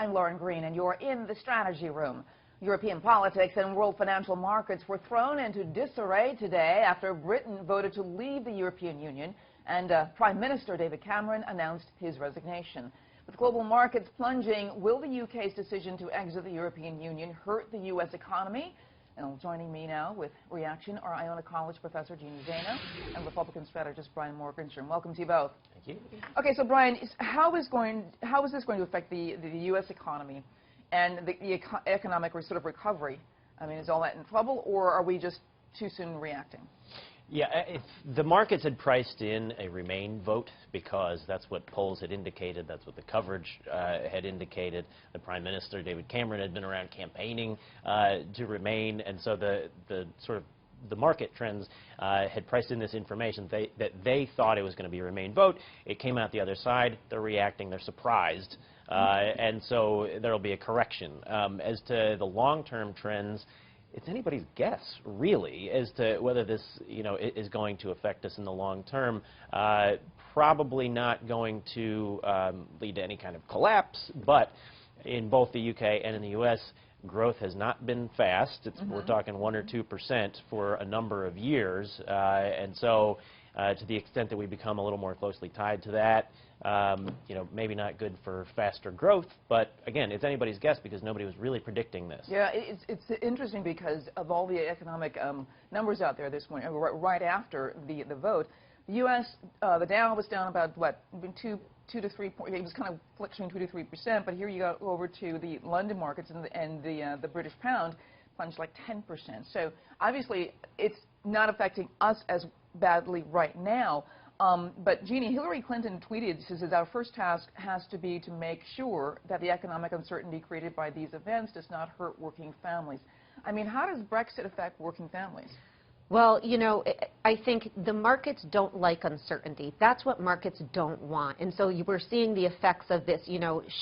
I'm Lauren Green, and you're in the Strategy Room. European politics and world financial markets were thrown into disarray today after Britain voted to leave the European Union, and Prime Minister David Cameron announced his resignation. With global markets plunging, will the UK's decision to exit the European Union hurt the U.S. economy? And joining me now with reaction are Iona College professor Jeanne Zaino and Republican strategist Brian Morgenstern. Welcome to you both. Thank you. Okay, so Brian, how is this going to affect the U.S. economy and the economic sort of recovery? I mean, is all that in trouble, or are we just too soon reacting? Yeah, if the markets had priced in a Remain vote because that's what polls had indicated, that's what the coverage had indicated. The Prime Minister, David Cameron, had been around campaigning to Remain, and so the market trends had priced in this information that they thought it was going to be a Remain vote. It came out the other side. They're reacting. They're surprised. And so there will be a correction. As to the long-term trends, it's anybody's guess, really, as to whether this, is going to affect us in the long term. Probably not going to lead to any kind of collapse, but in both the UK and in the US, growth has not been fast. We're talking 1 or 2% for a number of years, and so to the extent that we become a little more closely tied to that, maybe not good for faster growth, but again, it's anybody's guess because nobody was really predicting this. Yeah, it's interesting because of all the economic numbers out there this morning, right after the vote. The U.S., the Dow was down about, what, 2 to 3 points. It was kind of fluctuating 2 to 3%, but here you go over to the London markets and the British pound plunged like 10%. So obviously, it's not affecting us as badly right now. But Jeanne, Hillary Clinton tweeted, she says, our first task has to be to make sure that the economic uncertainty created by these events does not hurt working families. I mean, how does Brexit affect working families? Well, I think the markets don't like uncertainty. That's what markets don't want. And so we're seeing the effects of this,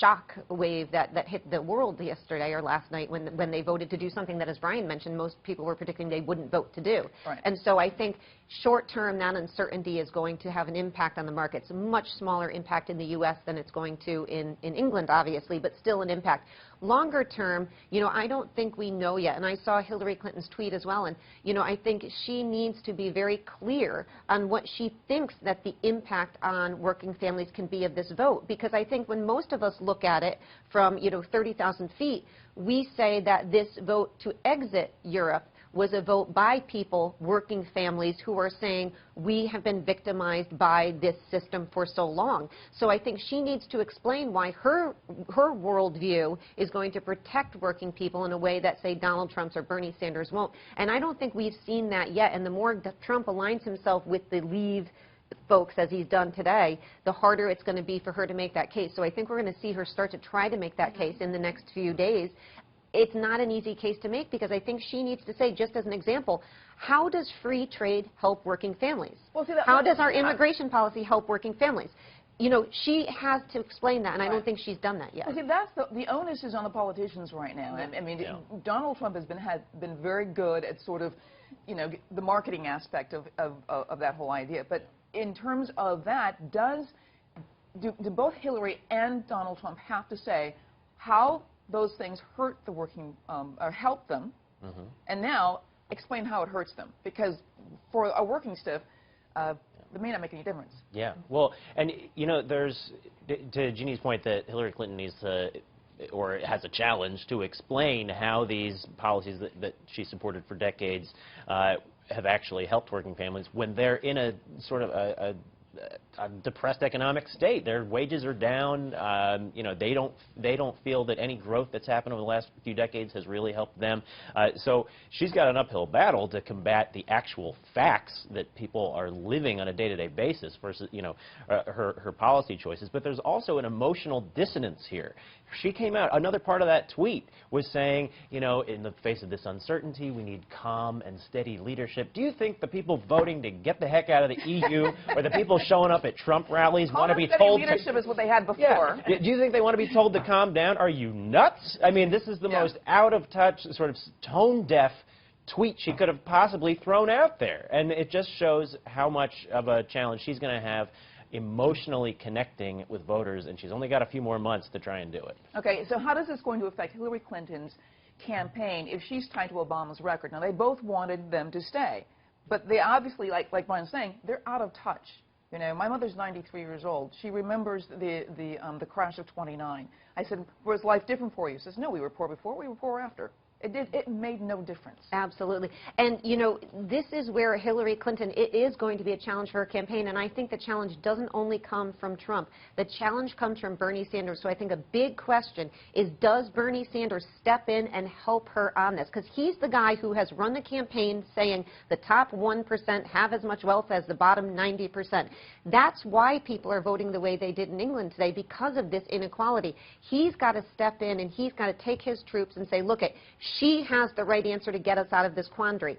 shock wave that hit the world yesterday or last night when they voted to do something that, as Brian mentioned, most people were predicting they wouldn't vote to do. Right. And so I think short-term, that uncertainty is going to have an impact on the markets, a much smaller impact in the U.S. than it's going to in England, obviously, but still an impact. Longer term, I don't think we know yet. And I saw Hillary Clinton's tweet as well. And, I think she needs to be very clear on what she thinks that the impact on working families can be of this vote. Because I think when most of us look at it from, 30,000 feet, we say that this vote to exit Europe was a vote by people, working families, who are saying we have been victimized by this system for so long. So I think she needs to explain why her worldview is going to protect working people in a way that, say, Donald Trump's or Bernie Sanders won't. And I don't think we've seen that yet. And the more Trump aligns himself with the Leave folks, as he's done today, the harder it's going to be for her to make that case. So I think we're going to see her start to try to make that case in the next few days. It's not an easy case to make because I think she needs to say, just as an example, how does free trade help working families? Well, how does our immigration policy help working families? She has to explain that, and I don't think she's done that yet. Well, see, that's the onus is on the politicians right now. I mean, Donald Trump has been very good at sort of, the marketing aspect of that whole idea. But in terms of that, do both Hillary and Donald Trump have to say how those things hurt the working, or help them, and now explain how it hurts them? Because for a working stiff, it may not make any difference. Yeah, well, and there's, to Jeanne's point, that Hillary Clinton needs to, or has a challenge to explain how these policies that she supported for decades have actually helped working families when they're in a sort of a depressed economic state. Their wages are down. They don't feel that any growth that's happened over the last few decades has really helped them. So she's got an uphill battle to combat the actual facts that people are living on a day-to-day basis versus her policy choices. But there's also an emotional dissonance here. She came out, another part of that tweet was saying, in the face of this uncertainty, we need calm and steady leadership. Do you think the people voting to get the heck out of the EU or the people showing up at Trump rallies want to be told leadership is what they had before. Yeah. Do you think they want to be told to calm down? Are you nuts? I mean, this is the most out-of-touch, sort of tone-deaf tweet she could have possibly thrown out there. And it just shows how much of a challenge she's going to have emotionally connecting with voters, and she's only got a few more months to try and do it. Okay, so how does this going to affect Hillary Clinton's campaign if she's tied to Obama's record? Now, they both wanted them to stay, but they obviously, like Brian's saying, they're out of touch. You know, my mother's 93 years old. She remembers the crash of '29. I said, was life different for you? She says, no, we were poor before, we were poor after. It made no difference. Absolutely. And, you know, this is where Hillary Clinton, it is going to be a challenge for her campaign, and I think the challenge doesn't only come from Trump. The challenge comes from Bernie Sanders. So I think a big question is, does Bernie Sanders step in and help her on this? Because he's the guy who has run the campaign saying the top 1% have as much wealth as the bottom 90%. That's why people are voting the way they did in England today, because of this inequality. He's got to step in and he's got to take his troops and say, look, she has the right answer to get us out of this quandary.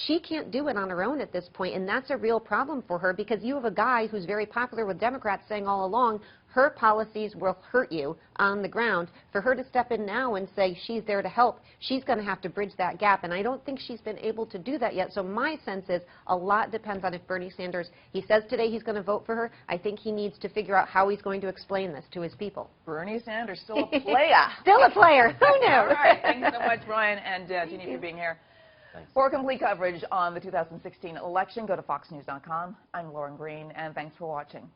She can't do it on her own at this point, and that's a real problem for her, because you have a guy who's very popular with Democrats saying all along her policies will hurt you on the ground. For her to step in now and say she's there to help, she's going to have to bridge that gap, and I don't think she's been able to do that yet. So my sense is a lot depends on if Bernie Sanders, he says today he's going to vote for her. I think he needs to figure out how he's going to explain this to his people. Bernie Sanders, still a player. Still a player. Who knew? All right. Thank you so much, Brian and Jeanne, for being here. Thanks. For complete coverage on the 2016 election, go to foxnews.com. I'm Lauren Green, and thanks for watching.